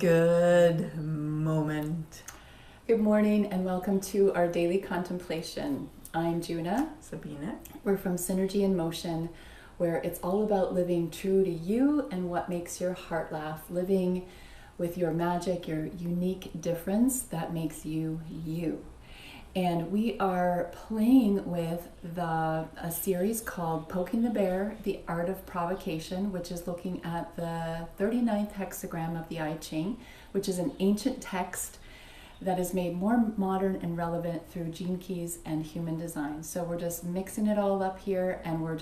Good moment. Good morning and welcome to our daily contemplation. I'm Juna. Sabine. We're from Synergy in Motion, where it's all about living true to you and what makes your heart laugh, living with your magic, your unique difference that makes you you. And we are playing with a series called Poking the Bear, the Art of Provocation, which is looking at the 39th hexagram of the I-Ching, which is an ancient text that is made more modern and relevant through gene keys and human design. So we're just mixing it all up here, and we're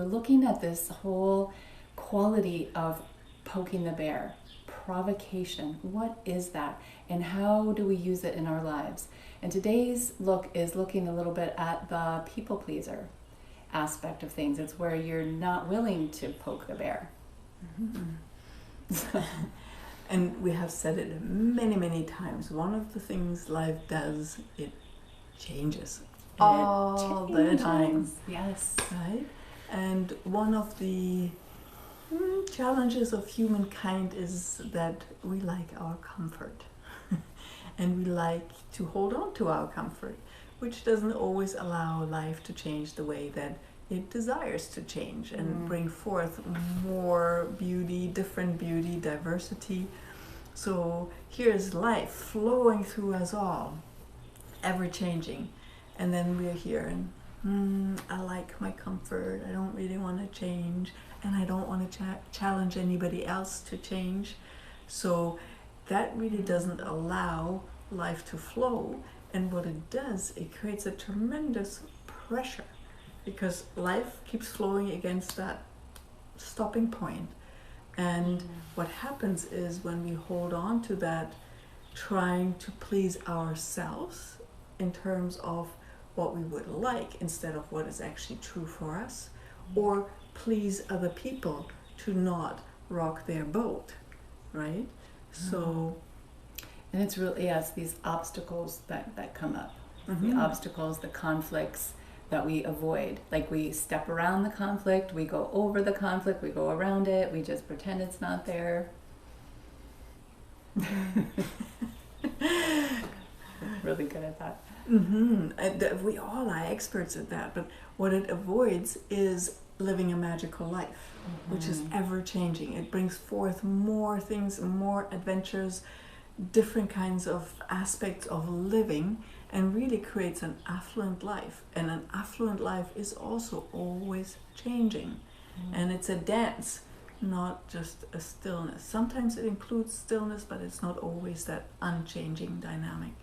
looking at this whole quality of poking the bear, provocation. What is that, and how do we use it in our lives? And today's look is looking a little bit at the people pleaser aspect of things. It's where you're not willing to poke the bear. Mm-hmm. And we have said it many, many times. One of the things life does, it changes all the time. Yes. Right? And one of the challenges of humankind is that we like our comfort. And we like to hold on to our comfort, which doesn't always allow life to change the way that it desires to change and bring forth more beauty, different beauty, diversity. So here's life flowing through us all, ever changing. And then we're here and I like my comfort. I don't really want to change, and I don't want to challenge anybody else to change. So that really doesn't allow life to flow. And what it does, it creates a tremendous pressure, because life keeps flowing against that stopping point. And what happens is, when we hold on to that, trying to please ourselves in terms of what we would like instead of what is actually true for us, or please other people to not rock their boat, right? So, and it's really, yes, these obstacles that come up, the obstacles, the conflicts that we avoid. Like, we step around the conflict, we go over the conflict, we go around it, we just pretend it's not there. Really good at that. We all are experts at that, but what it avoids is living a magical life, which is ever changing. It brings forth more things, more adventures, different kinds of aspects of living, and really creates an affluent life. And an affluent life is also always changing. And it's a dance, not just a stillness. Sometimes it includes stillness, but it's not always that unchanging dynamic.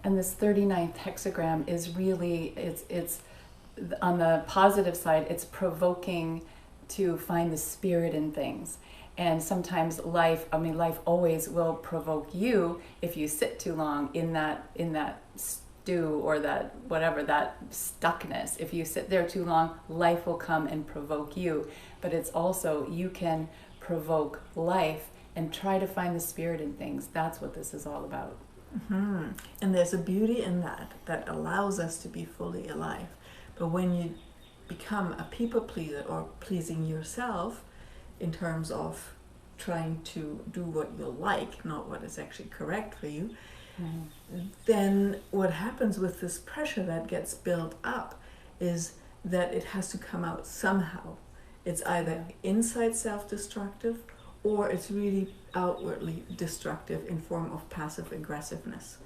And this 39th hexagram is really, it's on the positive side, it's provoking to find the spirit in things. And sometimes life always will provoke you if you sit too long in that stew, or that whatever, that stuckness. If you sit there too long, life will come and provoke you. But it's also, you can provoke life and try to find the spirit in things. That's what this is all about. And there's a beauty in that allows us to be fully alive. But when you become a people pleaser, or pleasing yourself in terms of trying to do what you like, not what is actually correct for you, then what happens with this pressure that gets built up is that it has to come out somehow. It's either inside self-destructive, or it's really outwardly destructive in form of passive aggressiveness.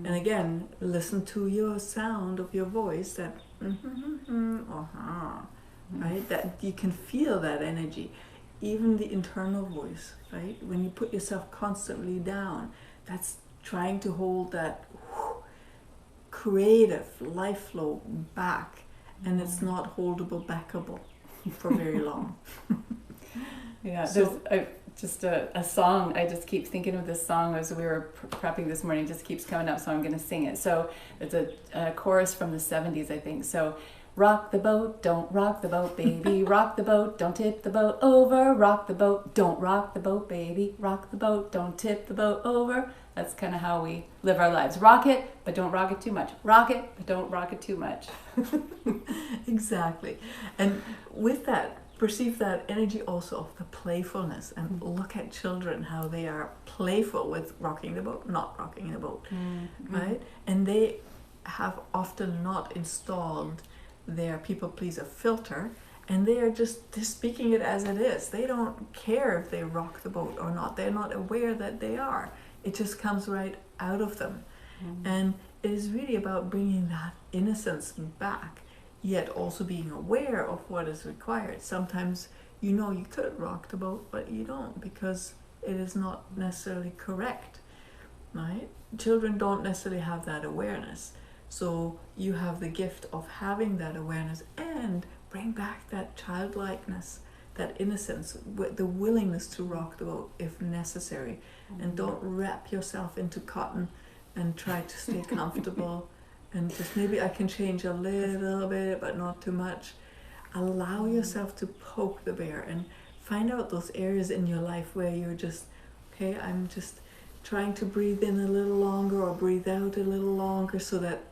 And again, listen to your sound of your voice, that right? That you can feel that energy, even the internal voice, right? When you put yourself constantly down, that's trying to hold that creative life flow back, and it's not holdable backable for very long. Yeah, So, there's just a song. I just keep thinking of this song as we were prepping this morning. It just keeps coming up, so I'm going to sing it. So it's a chorus from the 70s, I think. So, rock the boat, don't rock the boat, baby. Rock the boat, don't tip the boat over. Rock the boat, don't rock the boat, baby. Rock the boat, don't tip the boat over. That's kind of how we live our lives. Rock it, but don't rock it too much. Rock it, but don't rock it too much. Exactly. And with that perceive that energy also of the playfulness, and look at children, how they are playful with rocking the boat, not rocking the boat, right? And they have often not installed their people pleaser filter, and they are just they're speaking it as it is. They don't care if they rock the boat or not. They're not aware that they are. It just comes right out of them. And it is really about bringing that innocence back, yet also being aware of what is required. Sometimes you know you could rock the boat, but you don't, because it is not necessarily correct, right? Children don't necessarily have that awareness. So you have the gift of having that awareness and bring back that childlikeness, that innocence, the willingness to rock the boat if necessary. And don't wrap yourself into cotton and try to stay comfortable and just maybe I can change a little bit but not too much. Allow yourself to poke the bear and find out those areas in your life where you're just, okay, I'm just trying to breathe in a little longer or breathe out a little longer so that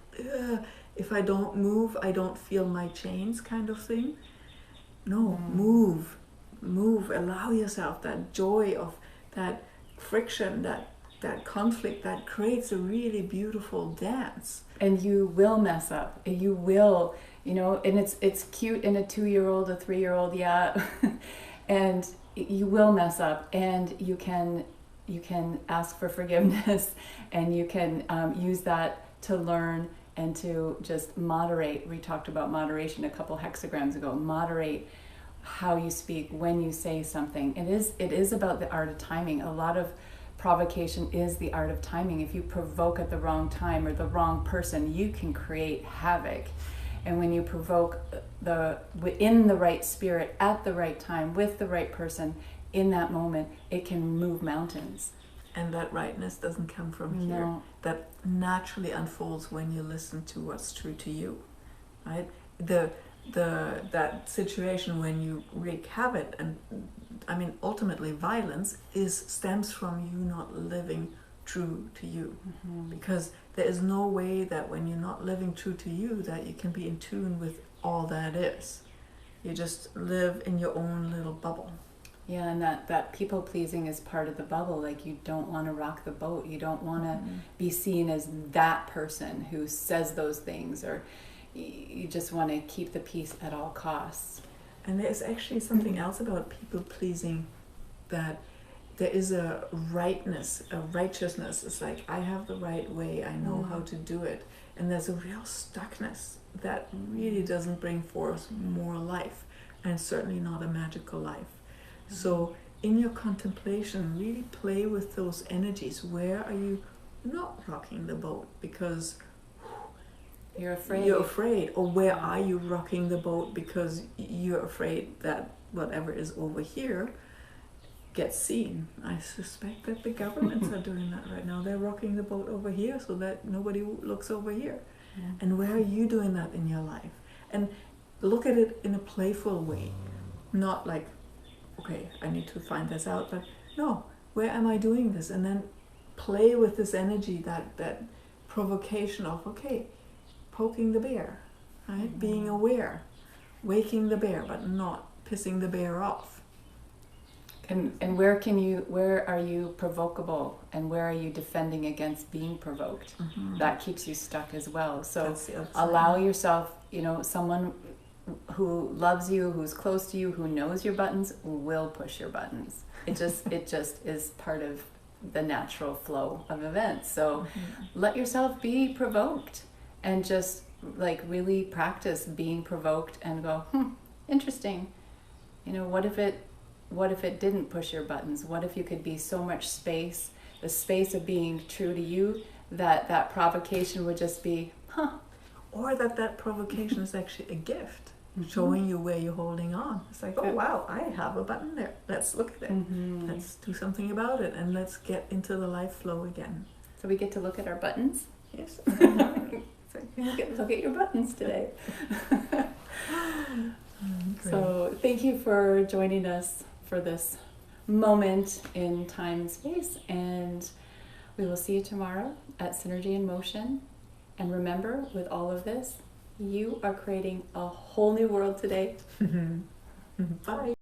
if I don't move, I don't feel my chains, kind of thing. No, move, allow yourself that joy of that friction, that conflict that creates a really beautiful dance. And you will mess up. You will, and it's cute in a 2-year-old, a 3-year-old, yeah. And you will mess up, and you can ask for forgiveness, and you can use that to learn and to just moderate. We talked about moderation a couple hexagrams ago. Moderate how you speak, when you say something. It is about the art of timing. A lot of provocation is the art of timing. If you provoke at the wrong time or the wrong person, you can create havoc. And when you provoke in the right spirit, at the right time, with the right person, in that moment, it can move mountains. And that rightness doesn't come from here. No. That naturally unfolds when you listen to what's true to you, right? That situation when you wreak havoc, and I mean ultimately violence stems from you not living true to you. Because there is no way that when you're not living true to you that you can be in tune with all that is. You just live in your own little bubble. Yeah, and that people pleasing is part of the bubble. Like, you don't want to rock the boat. You don't want to be seen as that person who says those things, or you just want to keep the peace at all costs. And there's actually something else about people pleasing, that there is a rightness, a righteousness. It's like, I have the right way, I know how to do it. And there's a real stuckness that really doesn't bring forth more life, and certainly not a magical life. So in your contemplation, really play with those energies. Where are you not rocking the boat because you're afraid? Or where are you rocking the boat because you're afraid that whatever is over here gets seen? I suspect that the governments are doing that right now. They're rocking the boat over here so that nobody looks over here. And where are you doing that in your life? And look at it in a playful way, not like, okay, I need to find this out, but no, where am I doing this? And then play with this energy, that provocation of, okay, poking the bear, right? Being aware, waking the bear, but not pissing the bear off. And where are you provocable, and where are you defending against being provoked? That keeps you stuck as well. So allow yourself, someone who loves you, who's close to you, who knows your buttons, will push your buttons. It just is part of the natural flow of events. So let yourself be provoked, and just like really practice being provoked and go, interesting. What if it didn't push your buttons? What if you could be so much space, the space of being true to you, that provocation would just be, Or that provocation is actually a gift, showing you where you're holding on. It's like, oh wow, I have a button there. Let's look at it. Let's do something about it, and let's get into the life flow again. So we get to look at our buttons? Yes. Look at your buttons today. So thank you for joining us for this moment in time and space, and we will see you tomorrow at Synergy in Motion. And remember, with all of this, you are creating a whole new world today. Bye.